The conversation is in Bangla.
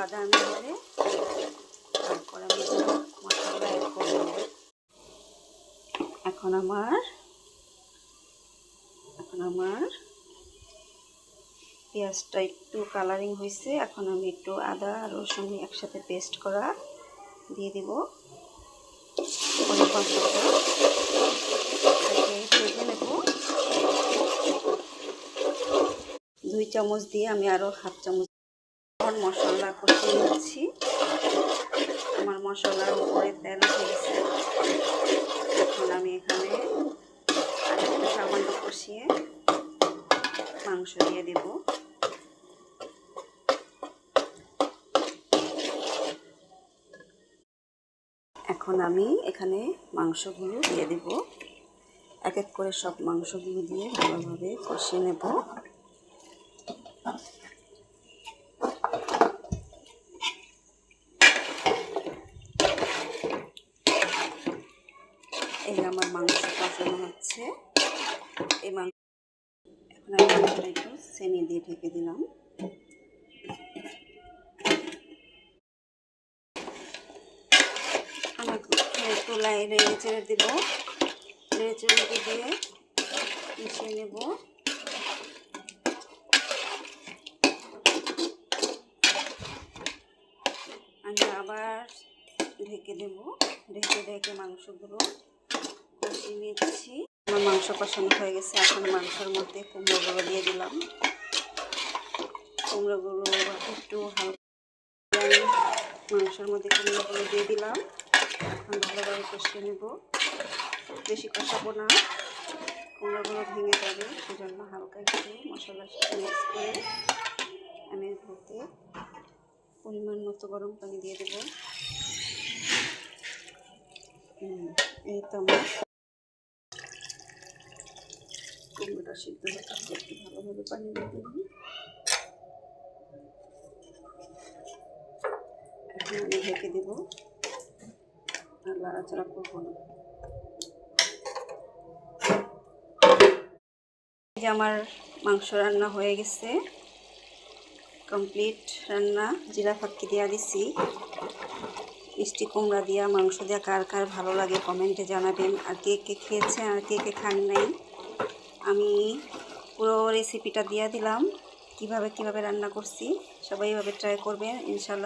বাদামি হলে তারপর আমি মশলা অ্যাড করব। এখন আমার পেঁয়াজটা একটু কালারিং হয়েছে। এখন আমি একটু আদা রসুন একসাথে পেস্ট করা দিয়ে দিব। ভেজে নেব। 2 চামচ দিয়ে আমি আরও 1/2 চামচ মশলা কষিয়ে নিচ্ছি। আমার মশলার উপরে তেল উঠে গেছে। এখন আমি এখানে আরেকটু সামান্য কষিয়ে মাংস দিয়ে দেব। এখন আমি এখানে মাংসগুলো দিয়ে দেব। এক এক করে সব মাংসগুলো দিয়ে ভালোভাবে কষিয়ে নেব। এই আমার মাংস কষানো হচ্ছে। এই মাংস এখন আমি মাংসটা একটু চিনি দিয়ে ঢেকে দিলাম। একটু নেড়ে চেড়ে দিব। নেড়ে চেড়ে দিয়ে মিশিয়ে নেব। আমি আবার ঢেকে দেব। ঢেকে মাংসগুলো কষিয়ে নিচ্ছি। আমার মাংস কষানো হয়ে গেছে। এখন মাংসের মধ্যে কুমড়োগুলো দিয়ে দিলাম। কুমড়োগুলো একটু হালকা মাংসের মধ্যে কুমড়োগুলো দিয়ে দিলাম। এখন ভালোভাবে কষিয়ে নেব। বেশি কষাবো না, কুমড়োগুলো ভেঙে যাবে। সেজন্য হালকা একটু মশলার সাথে মিক্স করে আমি ধুতে পরিমাণ মতো গরম পানি দিয়ে দেবো। এই তো আমার কুমড়োটা সিদ্ধ হচ্ছে। একটু ভালোভাবে পানি দিয়ে দেবো। এখন আমি ঢেকে দেবো আর নাড়াচাড়া করবো না। এই যে আমার মাংস রান্না হয়ে গেছে, কমপ্লিট রান্না। জিরা ফাঁকি দিয়া দিছি। মিষ্টি কুমড়া দিয়া মাংস দিয়া কার কার ভালো লাগে কমেন্টে জানাবেন। আর কে কে খেয়েছেন আর কে কে খান নাই। আমি পুরো রেসিপিটা দিয়ে দিলাম কিভাবে রান্না করছি। সবাই এভাবে ট্রাই করবেন ইনশাল্লাহ।